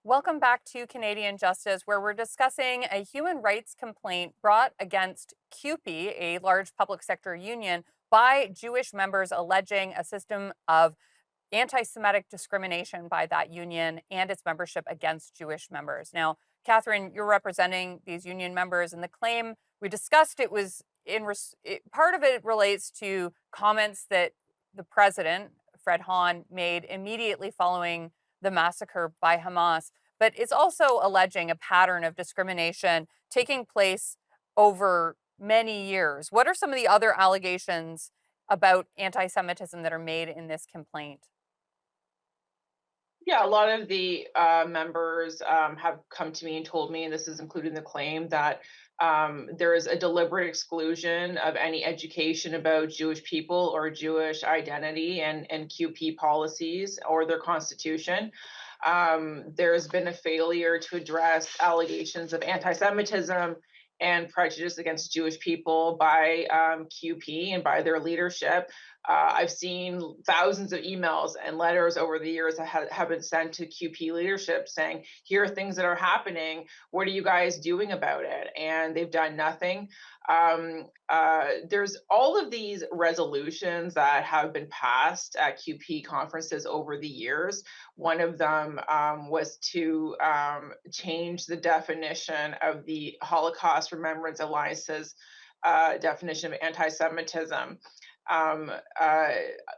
Welcome back to Canadian Justice, where we're discussing a human rights complaint brought against CUPE, a large public sector union, by Jewish members alleging a system of anti Semitic discrimination by that union and its membership against Jewish members. Now, Kathryn, you're representing these union members, and the claim we discussed it was part of it relates to comments that the president, Fred Hahn, made immediately following the massacre by Hamas. But it's also alleging a pattern of discrimination taking place over many years. What are some of the other allegations about anti Semitism that are made in this complaint? Yeah, a lot of the members have come to me and told me, and this is included in the claim, that there is a deliberate exclusion of any education about Jewish people or Jewish identity and QP policies or their constitution. There's been a failure to address allegations of anti Semitism and prejudice against Jewish people by QP and by their leadership. I've seen thousands of emails and letters over the years that have been sent to QP leadership saying, here are things that are happening. What are you guys doing about it? And they've done nothing. There's all of these resolutions that have been passed at QP conferences over the years. One of them was to change the definition of the Holocaust Remembrance Alliance's definition of anti Semitism. Um, uh,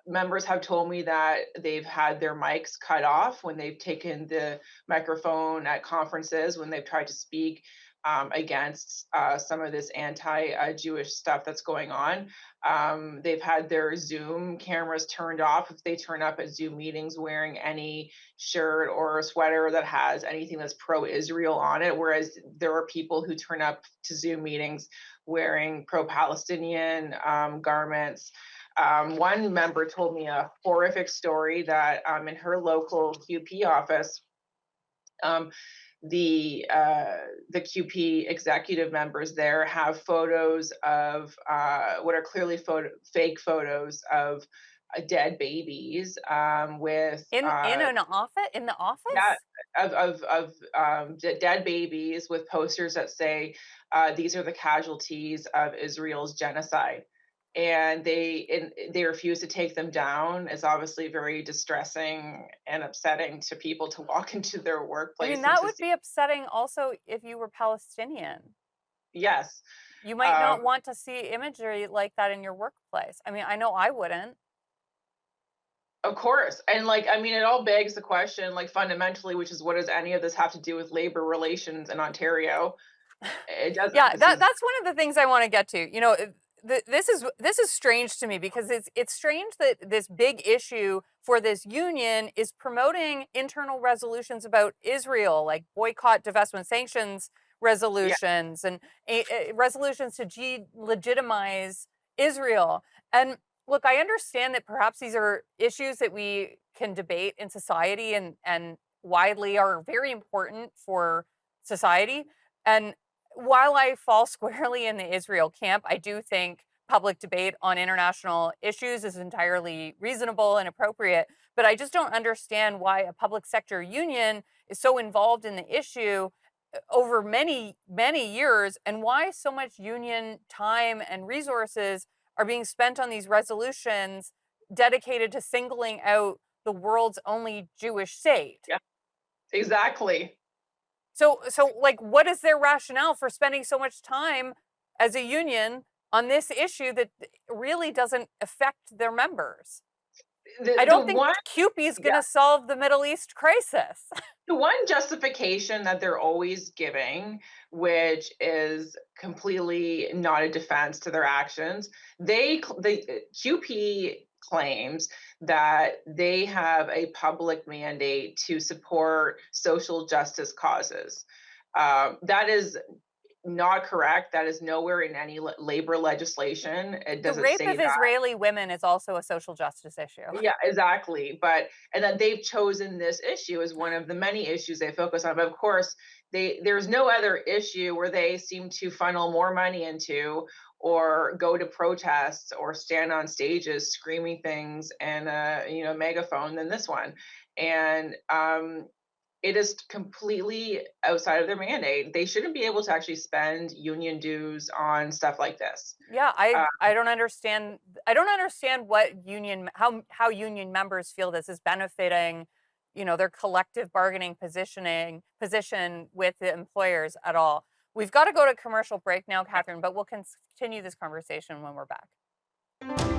Members have told me that they've had their mics cut off when they've taken the microphone at conferences when they've tried to speak against some of this anti-Jewish stuff that's going on. They've had their Zoom cameras turned off if they turn up at Zoom meetings wearing any shirt or a sweater that has anything that's pro-Israel on it, whereas there are people who turn up to Zoom meetings wearing pro-Palestinian garments. One member told me a horrific story that in her local QP office, um, the QP executive members there have photos of what are clearly fake photos of dead babies with In an office? In the yeah, office? dead babies with posters that say these are the casualties of Israel's genocide, and they refuse to take them down. It's obviously very distressing and upsetting to people to walk into their I mean, workplace and that to would see. be upsetting also if you were Palestinian. Yes, You might um, not want to see imagery like that in your workplace. I mean, I know I wouldn't. of course, and like I mean, it all begs the question, like fundamentally, which is what does any of this have to do with labor relations in Ontario? It doesn't. Yeah, This is that's one of the things I want to get to. This is strange to me because it's strange that this big issue for this union is promoting internal resolutions about Israel, like boycott, divestment, sanctions yeah. resolutions, and resolutions to legitimize Israel. And look, I understand that perhaps these are issues that we can debate in society and widely are very important for society. And while I fall squarely in the Israel camp, I do think public debate on international issues is entirely reasonable and appropriate. But I just don't understand why a public sector union is so involved in the issue over many, many years, and why so much union time and resources are being spent on these resolutions dedicated to singling out the world's only Jewish state. Yeah, exactly. So like, what is their rationale for spending so much time as a union on this issue that really doesn't affect their members? I The don't think one CUPE is going yeah, to solve the Middle East crisis. the one justification that they're always giving, which is completely not a defense to their actions, the QP claims that they have a public mandate to support social justice causes. That is not correct. That is nowhere in any labor legislation. It The doesn't rape say of that. Israeli women is also a social justice issue. Yeah, exactly. And then they've chosen this issue as one of the many issues they focus on. But of course, there's no other issue where they seem to funnel more money into or go to protests or stand on stages screaming things and a megaphone than this one. And It is completely outside of their mandate. They shouldn't be able to actually spend union dues on stuff like this. Yeah, I Uh, I don't understand what how union members feel this is benefiting, their collective bargaining position with the employers at all. We've got to go to commercial break now, Kathryn, but we'll continue this conversation when we're back.